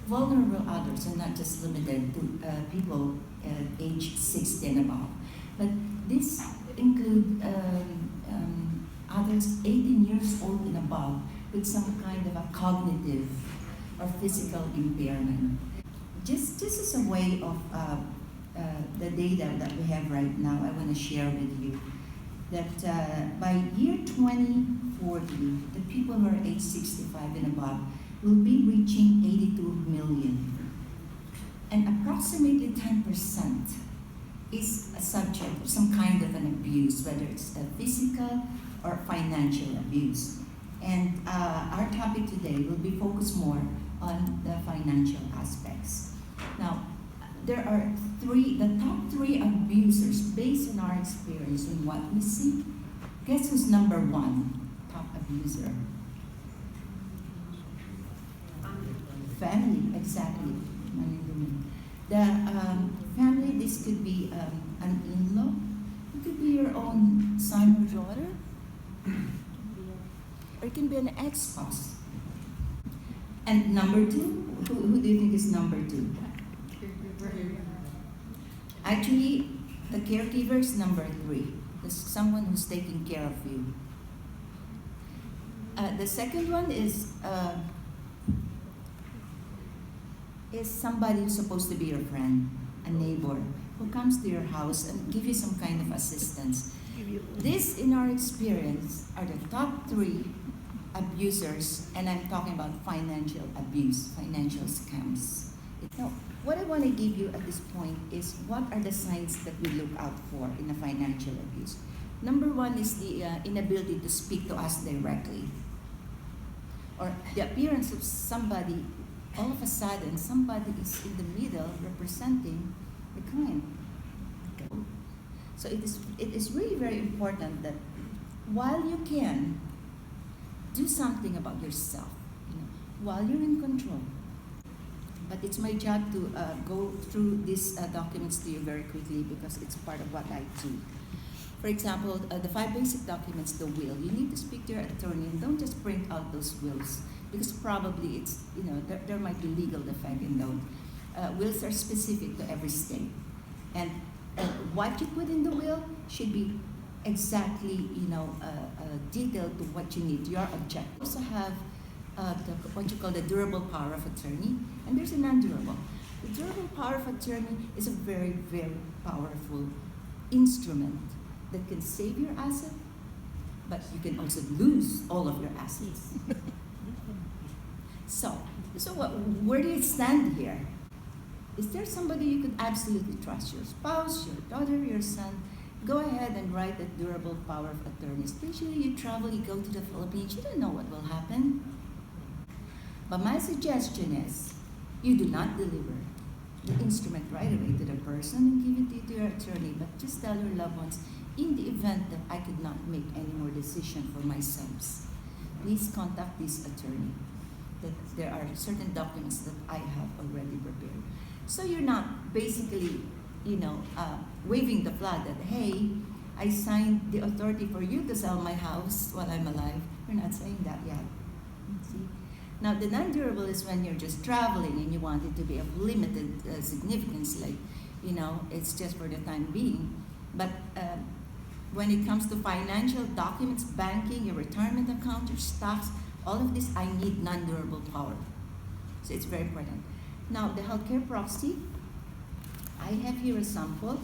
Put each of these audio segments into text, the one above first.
vulnerable adults are not just limited to people age 60 and above, but this include adults 18 years old and above with some kind of a cognitive or physical impairment. Just as a way of the data that we have right now, I want to share with you that by year 2040, the people who are age 65 and above will be reaching 82 million. And approximately 10% is a subject of some kind of an abuse, whether it's a physical or financial abuse. And our topic today will be focused more on the financial aspects. Now, there are the top three abusers based on our experience and what we see. Guess who's number one top abuser? Family, exactly. The family, this could be an in-law, it could be your own son or daughter, or it can be an ex-spouse. And number two, who do you think is number two? Actually, the caregiver is number three. There's someone who's taking care of you. The second one is somebody who's supposed to be your friend, a neighbor, who comes to your house and give you some kind of assistance. This, in our experience, are the top three abusers, and I'm talking about financial abuse, financial scams. Now, what I want to give you at this point is what are the signs that we look out for in a financial abuse. Number one is the inability to speak to us directly, or the appearance of somebody, all of a sudden, somebody is in the middle representing the crime. So it is really very important that while you can do something about yourself, while you're in control. But it's my job to go through these documents to you very quickly because it's part of what I do. For example, the 5 basic documents, the will. You need to speak to your attorney and don't just print out those wills because probably it's, there might be legal defect in those. Wills are specific to every state. And what you put in the will should be exactly, detailed to what you need, your objective. You also have what you call the durable power of attorney, and there's a non-durable. The durable power of attorney is a very, very powerful instrument that can save your asset, but you can also lose all of your assets. So where do you stand here? Is there somebody you could absolutely trust? Your spouse, your daughter, your son? Go ahead and write the durable power of attorney. Especially you travel, you go to the Philippines, you don't know what will happen. But my suggestion is, you do not deliver the instrument right away to the person and give it to your attorney, but just tell your loved ones, in the event that I could not make any more decision for myself, please contact this attorney. That there are certain documents that I have already prepared. So you're not basically, waving the flag that, hey, I signed the authority for you to sell my house while I'm alive. You're not saying that yet. See? Now, the non-durable is when you're just traveling and you want it to be of limited significance, like, it's just for the time being. But when it comes to financial documents, banking, your retirement account, your stocks, all of this, I need non-durable power. So it's very important. Now, the healthcare proxy, I have here a sample,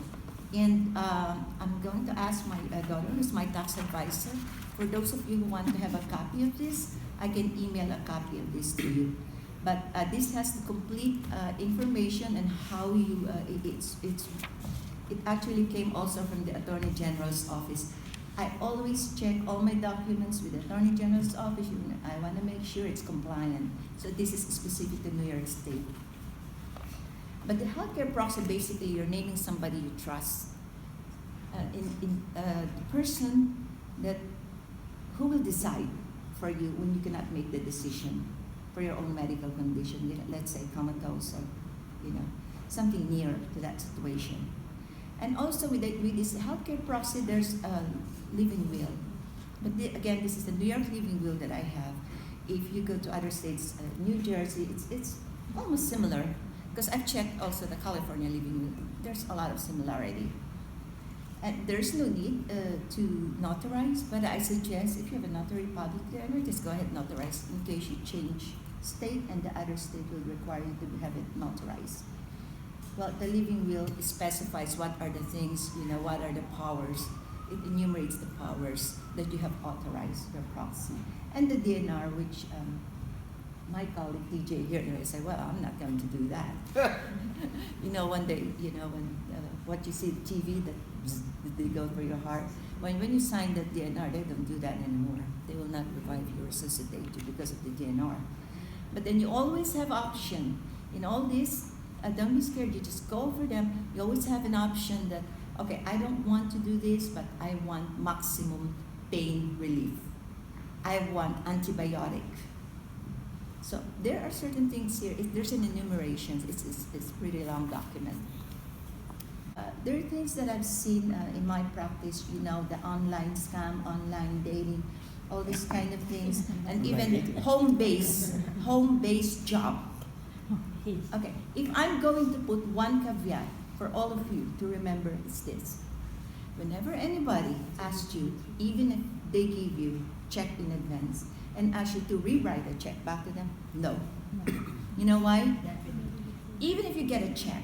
and I'm going to ask my daughter, who's my tax advisor. For those of you who want to have a copy of this, I can email a copy of this to you. But this has the complete information and how you, it actually came also from the Attorney General's office. I always check all my documents with the Attorney General's office. I want to make sure it's compliant. So this is specific to New York State. But the healthcare proxy, basically, you're naming somebody you trust. The person who will decide for you when you cannot make the decision for your own medical condition, let's say comatose or something near to that situation. And also with this healthcare proxy, there's a living will. But again, this is the New York living will that I have. If you go to other states, New Jersey, it's almost similar, because I've checked also the California Living Will. There's a lot of similarity. And there's no need to notarize, but I suggest if you have a notary public there, just go ahead and notarize in case you change state and the other state will require you to have it notarized. Well, the living will specifies what are the things, what are the powers. It enumerates the powers that you have authorized your proxy. And the DNR, which my colleague DJ here say, well, I'm not going to do that. When they, when what you see TV that they go for your heart. When you sign the DNR, they don't do that anymore. They will not revive you or resuscitate you because of the DNR. But then you always have option. In all this, don't be scared. You just go for them. You always have an option that, okay, I don't want to do this, but I want maximum pain relief. I want antibiotic. So there are certain things here. There's an enumeration. It's pretty long document. There are things that I've seen in my practice, the online scam, online dating, all these kind of things, and even home-based job. Okay, if I'm going to put one caveat for all of you to remember, it's this. Whenever anybody asks you, even if they give you check in advance, and ask you to rewrite a check back to them, no. You know why? Even if you get a check,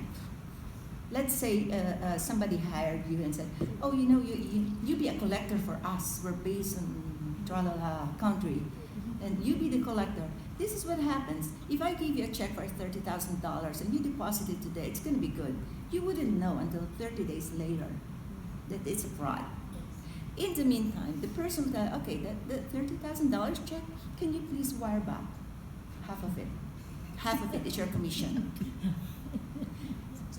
let's say somebody hired you and said, oh, you be a collector for us. We're based in Tralala country, and you be the collector. This is what happens. If I give you a check for $30,000 and you deposit it today, it's going to be good. You wouldn't know until 30 days later that it's a fraud. In the meantime, the person will tell, okay, the $30,000 check, can you please wire back half of it? Half of it is your commission.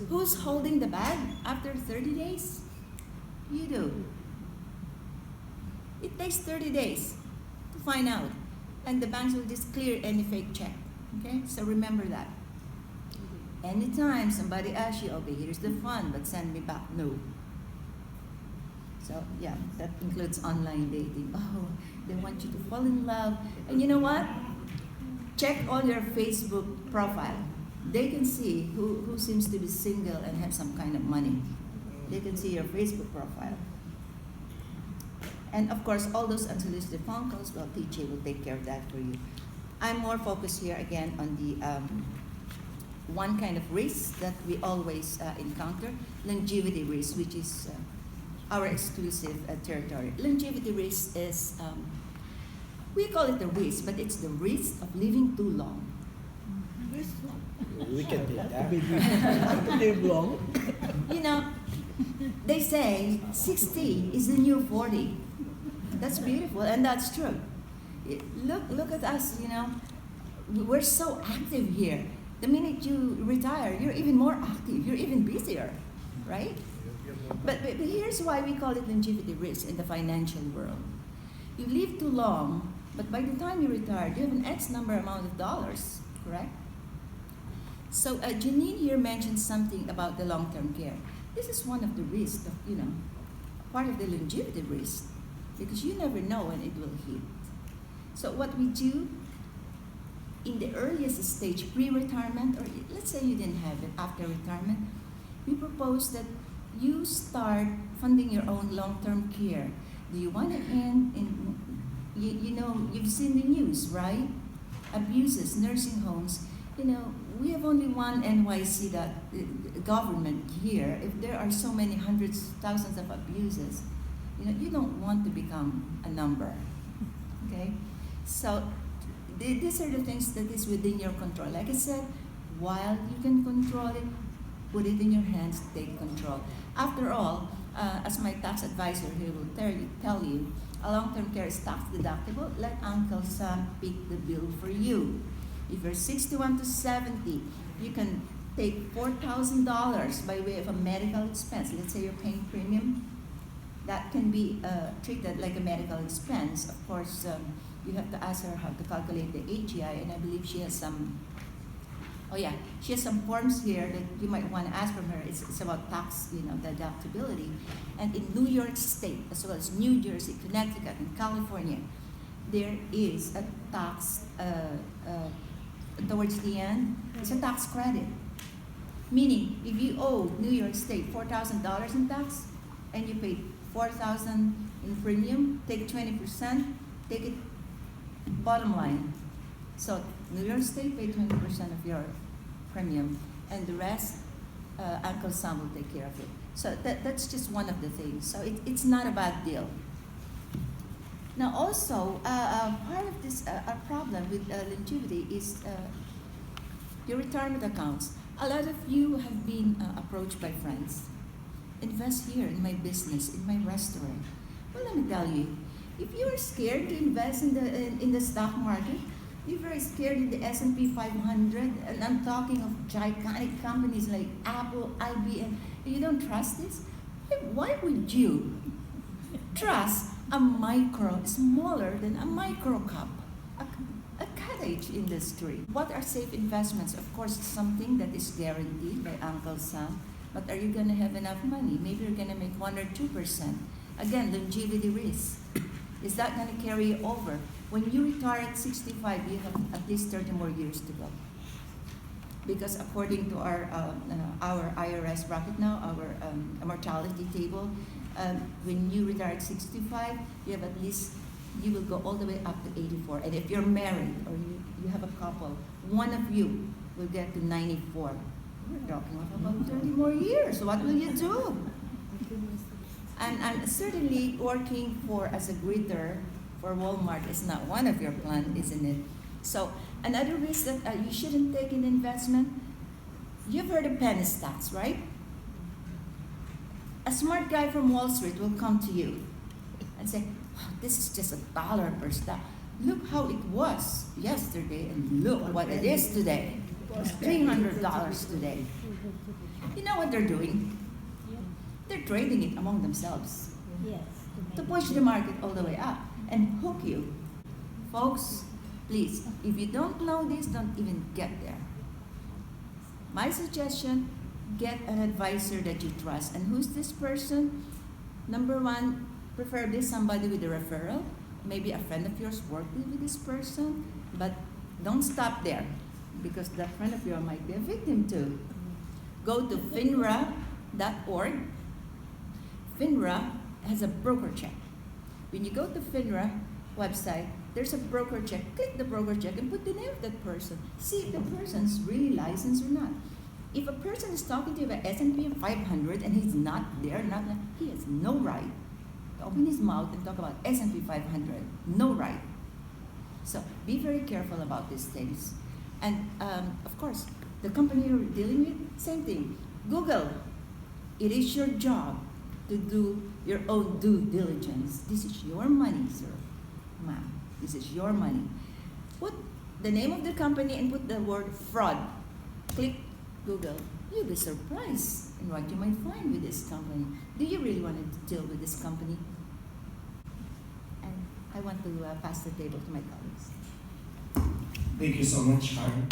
Who's holding the bag after 30 days? You do. It takes 30 days to find out. And the banks will just clear any fake check. Okay? So remember that. Anytime somebody asks you, okay, here's the fund, but send me back. No. So yeah, that includes online dating. Oh, they want you to fall in love. And you know what? Check on your Facebook profile. They can see who seems to be single and have some kind of money. They can see your Facebook profile. And of course, all those unsolicited phone calls, well, TJ will take care of that for you. I'm more focused here again on the one kind of risk that we always encounter, longevity risk, which is our exclusive territory. Longevity risk is, we call it the risk, but it's the risk of living too long. We can do that. Live long. They say 60 is the new 40. That's beautiful, and that's true. Look at us, we're so active here. The minute you retire, you're even more active, you're even busier, right? But here's why we call it longevity risk in the financial world. You live too long, but by the time you retire, you have an X number amount of dollars, correct? So Janine here mentioned something about the long-term care. This is one of the risks of, part of the longevity risk, because you never know when it will hit. So what we do in the earliest stage, pre-retirement, or let's say you didn't have it after retirement, we propose that you start funding your own long-term care. Do you want to end in, you've seen the news, right? Abuses, nursing homes. We have only one NYC that government here. If there are so many hundreds, thousands of abuses, you don't want to become a number, okay? So these are the things that is within your control. Like I said, while you can control it, put it in your hands, take control. After all, as my tax advisor here will tell you, a long-term care is tax deductible. Let Uncle Sam pick the bill for you. If you're 61 to 70, you can take $4,000 by way of a medical expense. Let's say you're paying premium. That can be treated like a medical expense. Of course, you have to ask her how to calculate the AGI, and I believe she has some, she has some forms here that you might want to ask from her. It's about tax, deductibility. And in New York State, as well as New Jersey, Connecticut, and California, there is a tax towards the end, is a tax credit. Meaning, if you owe New York State $4,000 in tax, and you paid $4,000 in premium, take 20%, take it bottom line. So New York State paid 20% of your premium, and the rest, Uncle Sam will take care of it. So that's just one of the things. So it's not a bad deal. Now also, part of this our problem with longevity is your retirement accounts. A lot of you have been approached by friends. Invest here in my business, in my restaurant. Well, let me tell you, if you are scared to invest in the stock market, you're very scared in the S&P 500, and I'm talking of gigantic companies like Apple, IBM, and you don't trust this, why would you trust a micro, smaller than a micro cap, a cottage industry? What are safe investments? Of course, something that is guaranteed by Uncle Sam, but are you going to have enough money? Maybe you're going to make 1 or 2%. Again, longevity risk. Is that going to carry you over? When you retire at 65, you have at least 30 more years to go. Because according to our IRS bracket now, our mortality table, when you retire at 65, you have at least, you will go all the way up to 84. And if you're married or you have a couple, one of you will get to 94. We're talking about 30 more years. What will you do? And I'm certainly working as a greeter for Walmart is not one of your plans, isn't it? So another risk that you shouldn't take in investment, you've heard of penny stocks, right? A smart guy from Wall Street will come to you and say, oh, this is just $1 per stock. Look how it was yesterday and look what it is today. It's $300 today. You know what they're doing? They're trading it among themselves to push the market all the way up and hook you. Folks, please, if you don't know this, don't even get there. My suggestion, get an advisor that you trust. And who's this person? Number one, preferably somebody with a referral. Maybe a friend of yours worked with this person, but don't stop there because that friend of yours might be a victim too. Go to finra.org. FINRA has a broker check. When you go to FINRA website, there's a broker check. Click the broker check and put the name of that person. See if the person's really licensed or not. If a person is talking to you about S&P 500 and he's not there, he has no right to open his mouth and talk about S&P 500. No right. So be very careful about these things. And of course, the company you're dealing with, same thing. Google. It is your job to do your own due diligence. This is your money, sir, ma'am. This is your money. Put the name of the company and put the word fraud. Click Google. You'll be surprised in what you might find with this company. Do you really want to deal with this company? And I want to pass the table to my colleagues. Thank you so much, Karen.